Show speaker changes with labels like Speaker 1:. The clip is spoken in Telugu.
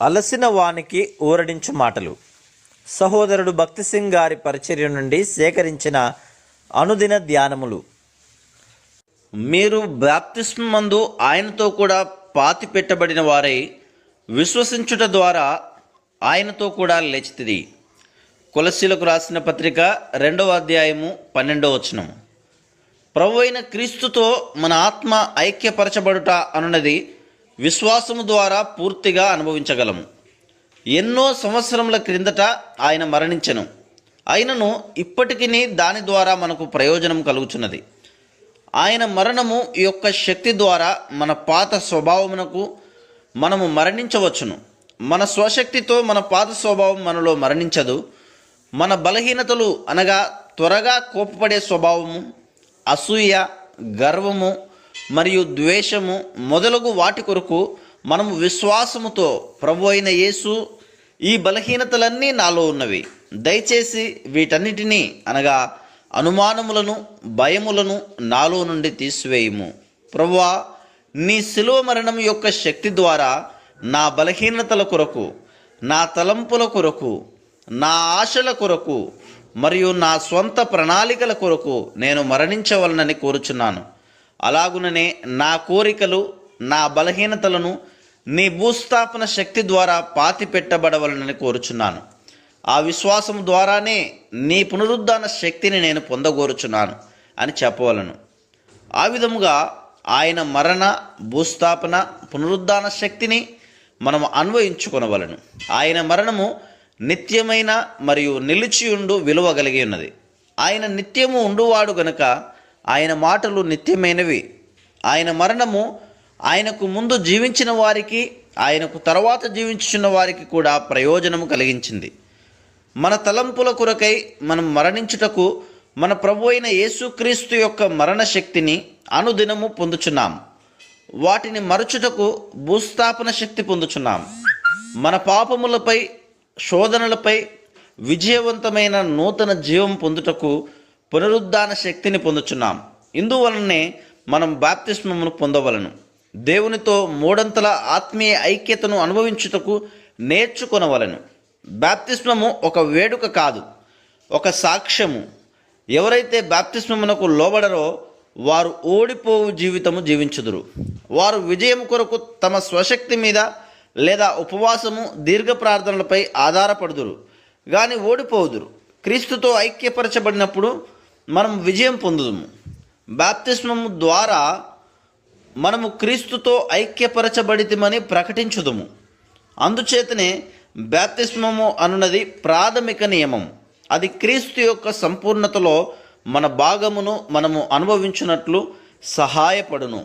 Speaker 1: అలసిన వానికి ఊరడించు మాటలు. సహోదరుడు భక్తి సింగ్ గారి పరిచర్య నుండి సేకరించిన అనుదిన ధ్యానములు. మీరు బాప్తిస్మందు ఆయనతో కూడా పాతి పెట్టబడిన వారై విశ్వసించుట ద్వారా ఆయనతో కూడా లేచితిరి. కొలస్సీలకు రాసిన పత్రిక 2వ అధ్యాయము 12వ వచనం. ప్రభు అయిన క్రీస్తుతో మన ఆత్మ ఐక్యపరచబడుట అనున్నది విశ్వాసము ద్వారా పూర్తిగా అనుభవించగలము. ఎన్నో సంవత్సరముల క్రిందట ఆయన మరణించెను. అయినను ఇప్పటికీ దాని ద్వారా మనకు ప్రయోజనం కలుగుచున్నది. ఆయన మరణము యొక్క శక్తి ద్వారా మన పాత స్వభావమునకు మనము మరణించవచ్చును. మన స్వశక్తితో మన పాత స్వభావం మనలో మరణించదు. మన బలహీనతలు అనగా త్వరగా కోపపడే స్వభావము, అసూయ, గర్వము మరియు ద్వేషము మొదలగు వాటి కొరకు మనము విశ్వాసముతో ప్రభు అయిన యేసు, ఈ బలహీనతలన్నీ నాలో ఉన్నవి, దయచేసి వీటన్నిటినీ అనగా అనుమానములను, భయములను నాలో నుండి తీసివేయుము. ప్రభువా, నీ శిలువ మరణం యొక్క శక్తి ద్వారా నా బలహీనతల కొరకు, నా తలంపుల కొరకు, నా ఆశల కొరకు మరియు నా స్వంత ప్రణాళికల కొరకు నేను మరణించవలనని కోరుచున్నాను. అలాగుననే నా కోరికలు, నా బలహీనతలను నీ భూస్థాపన శక్తి ద్వారా పాతి పెట్టబడవలనని కోరుచున్నాను. ఆ విశ్వాసం ద్వారానే నీ పునరుద్ధాన శక్తిని నేను పొందగోరుచున్నాను అని చెప్పవలను. ఆ విధముగా ఆయన మరణ, భూస్థాపన, పునరుద్ధాన శక్తిని మనం అన్వయించుకొనవలను. ఆయన మరణము నిత్యమైన మరియు నిలిచియుండు విలువ కలిగి ఉన్నది. ఆయన నిత్యము ఉండువాడు గనుక ఆయన మాటలు నిత్యమైనవి. ఆయన మరణము ఆయనకు ముందు జీవించిన వారికి, ఆయనకు తర్వాత జీవించుచున్న వారికి కూడా ప్రయోజనము కలిగించింది. మన తలంపుల కొరకై మనం మరణించుటకు మన ప్రభు అయిన యేసుక్రీస్తు యొక్క మరణ శక్తిని అనుదినము పొందుచున్నాం. వాటిని మరచుటకు భూస్థాపన శక్తి పొందుచున్నాం. మన పాపములపై, శోధనలపై విజయవంతమైన నూతన జీవం పొందుటకు పునరుద్ధాన శక్తిని పొందుచున్నాం. ఇందువలనే మనం బాప్తిస్మమును పొందవలను. దేవునితో మూడంతల ఆత్మీయ ఐక్యతను అనుభవించుటకు నేర్చుకొనవలను. బాప్తిస్మము ఒక వేడుక కాదు, ఒక సాక్ష్యము. ఎవరైతే బాప్తిస్మమునకు లోబడరో వారు ఓడిపోవు జీవితము జీవించుదురు. వారు విజయం కొరకు తమ స్వశక్తి మీద లేదా ఉపవాసము, దీర్ఘ ప్రార్థనలపై ఆధారపడుదురు, కానీ ఓడిపోదురు. క్రీస్తుతో ఐక్యపరచబడినప్పుడు మనం విజయం పొందుదుము. బాప్తిస్మము ద్వారా మనము క్రీస్తుతో ఐక్యపరచబడితిమని ప్రకటించుదుము. అందుచేతనే బాప్తిస్మము అనున్నది ప్రాథమిక నియమం. అది క్రీస్తు యొక్క సంపూర్ణతలో మన భాగమును మనము అనుభవించున్నట్లు సహాయపడును.